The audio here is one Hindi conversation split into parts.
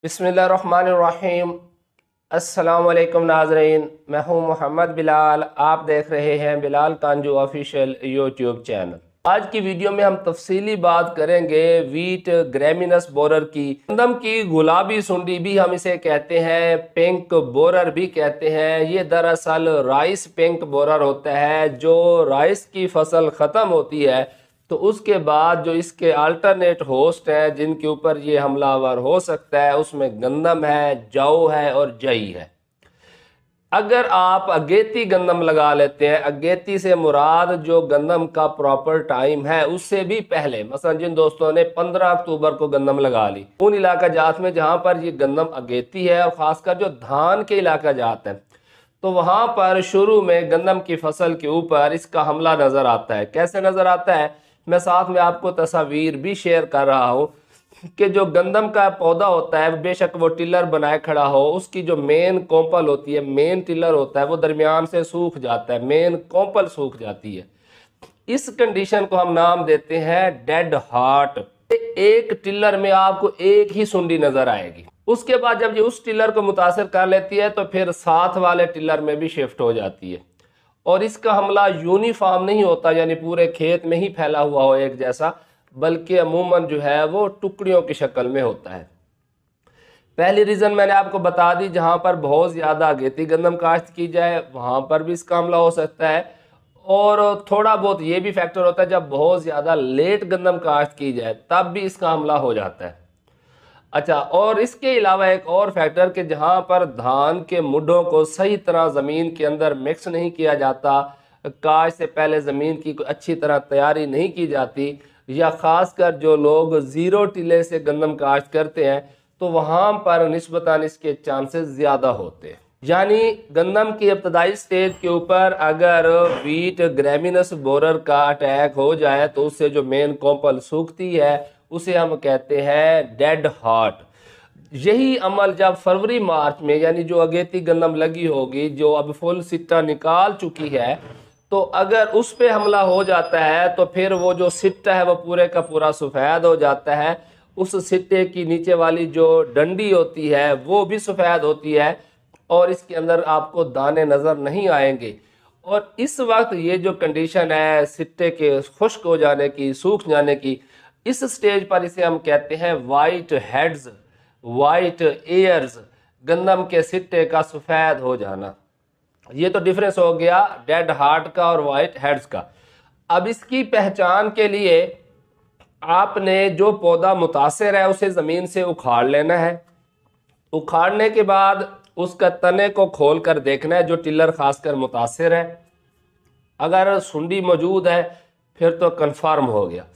बिस्मिल्लाहिर्रहमानिर्रहीम। अस्सलाम वालेकुम नाज़रीन, मैं हूं मोहम्मद बिलाल। आप देख रहे हैं बिलाल कांजू ऑफिशियल यूट्यूब चैनल। आज की वीडियो में हम तफसीली बात करेंगे वीट ग्रेमिनस बोरर की। गंदम की गुलाबी सुंडी भी हम इसे कहते हैं, पिंक बोरर भी कहते हैं। ये दरअसल राइस पिंक बोरर होता है। जो राइस की फसल ख़त्म होती है तो उसके बाद जो इसके अल्टरनेट होस्ट हैं जिनके ऊपर ये हमलावर हो सकता है, उसमें गंदम है, जौ है और जई है। अगर आप अगेती गंदम लगा लेते हैं, अगेती से मुराद जो गंदम का प्रॉपर टाइम है उससे भी पहले, मसलन जिन दोस्तों ने 15 अक्टूबर को गंदम लगा ली, उन इलाका जात में जहां पर ये गंदम अगेती है और ख़ासकर जो धान के इलाका जात है, तो वहां पर शुरू में गंदम की फसल के ऊपर इसका हमला नज़र आता है। कैसे नज़र आता है, मैं साथ में आपको तस्वीर भी शेयर कर रहा हूँ कि जो गंदम का पौधा होता है, बेशक वो टिलर बनाए खड़ा हो, उसकी जो मेन कोंपल होती है, मेन टिलर होता है, वो दरमियान से सूख जाता है, मेन कोंपल सूख जाती है। इस कंडीशन को हम नाम देते हैं डेड हार्ट। एक टिलर में आपको एक ही सुंडी नजर आएगी। उसके बाद जब ये उस टिलर को मुतासर कर लेती है तो फिर साथ वाले टिलर में भी शिफ्ट हो जाती है और इसका हमला यूनिफॉर्म नहीं होता, यानी पूरे खेत में ही फैला हुआ हो एक जैसा, बल्कि अमूमन जो है वो टुकड़ियों की शक्ल में होता है। पहली रीज़न मैंने आपको बता दी, जहाँ पर बहुत ज़्यादा अगेती गंदम काश्त की जाए वहाँ पर भी इसका हमला हो सकता है, और थोड़ा बहुत ये भी फैक्टर होता है जब बहुत ज़्यादा लेट गंदम काश्त की जाए तब भी इसका हमला हो जाता है। अच्छा, और इसके अलावा एक और फैक्टर कि जहाँ पर धान के मुड्ढों को सही तरह ज़मीन के अंदर मिक्स नहीं किया जाता, काश्त से पहले ज़मीन की अच्छी तरह तैयारी नहीं की जाती, या ख़ासकर जो लोग ज़ीरो टिले से गंदम काश्त करते हैं तो वहाँ पर निस्बतन इसके चांसेस ज़्यादा होते हैं। यानी गंदम की इब्तदाई स्टेज के ऊपर अगर वीट ग्रेमिनस बोरर का अटैक हो जाए तो उससे जो मेन कोंपल सूखती है उसे हम कहते हैं डेड हार्ट। यही अमल जब फरवरी मार्च में, यानी जो अगेती गंदम लगी होगी, जो अब फुल सिट्टा निकाल चुकी है, तो अगर उस पे हमला हो जाता है तो फिर वो जो सिट्टा है वो पूरे का पूरा सफ़ेद हो जाता है। उस सिट्टे की नीचे वाली जो डंडी होती है वो भी सफ़ेद होती है और इसके अंदर आपको दाने नज़र नहीं आएंगे। और इस वक्त ये जो कंडीशन है सिट्टे के खुश्क हो जाने की, सूख जाने की, इस स्टेज पर इसे हम कहते हैं वाइट हेड्स, वाइट एयर्स, गंदम के सिट्टे का सफ़ेद हो जाना। ये तो डिफरेंस हो गया डेड हार्ट का और वाइट हेड्स का। अब इसकी पहचान के लिए आपने जो पौधा मुतासिर है उसे ज़मीन से उखाड़ लेना है। उखाड़ने के बाद उसका तने को खोल कर देखना है, जो टिलर खासकर मुतासिर है। अगर सुंडी मौजूद है फिर तो कंफर्म हो गया,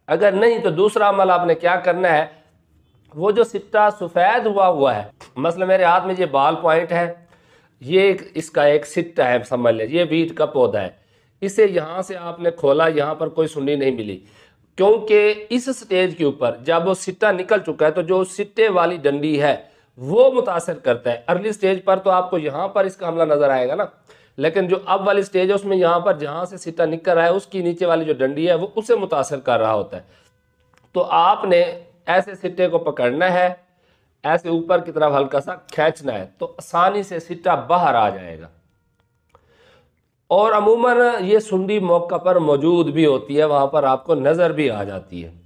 अगर नहीं तो दूसरा अमल आपने क्या करना है, वो जो सिट्टा सफ़ेद हुआ है, मसलन मेरे हाथ में ये बाल पॉइंट है, ये इसका एक सिट्टा है, समझ लें ये वीट का पौधा है, इसे यहाँ से आपने खोला, यहाँ पर कोई सुंडी नहीं मिली, क्योंकि इस स्टेज के ऊपर जब वो सिट्टा निकल चुका है तो जो सिट्टे वाली डंडी है वो मुतासर करता है। अर्ली स्टेज पर तो आपको यहाँ पर इसका हमला नज़र आएगा ना, लेकिन जो अब वाली स्टेज है उसमें यहाँ पर जहाँ से सिट्टा निकल रहा है उसकी नीचे वाली जो डंडी है वो उसे मुतासर कर रहा होता है। तो आपने ऐसे सिट्टे को पकड़ना है, ऐसे ऊपर की तरफ हल्का सा खींचना है तो आसानी से सिट्टा बाहर आ जाएगा। और अमूमन ये सुंडी मौका पर मौजूद भी होती है, वहाँ पर आपको नज़र भी आ जाती है।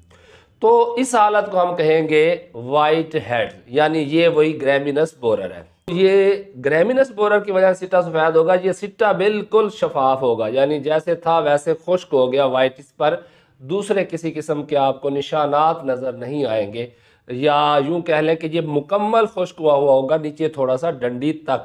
तो इस हालत को हम कहेंगे वाइट हेड, यानी ये वही ग्रेमिनस बोरर है। ये ग्रेमिनस बोरर की वजह से सिट्टा सफ़ेद होगा। ये सिट्टा बिल्कुल शफाफ होगा, यानी जैसे था वैसे खुश्क हो गया वाइट, इस पर दूसरे किसी किस्म के आपको निशानात नज़र नहीं आएंगे, या यूं कह लें कि ये मुकम्मल खुश्क हुआ होगा नीचे थोड़ा सा डंडी तक।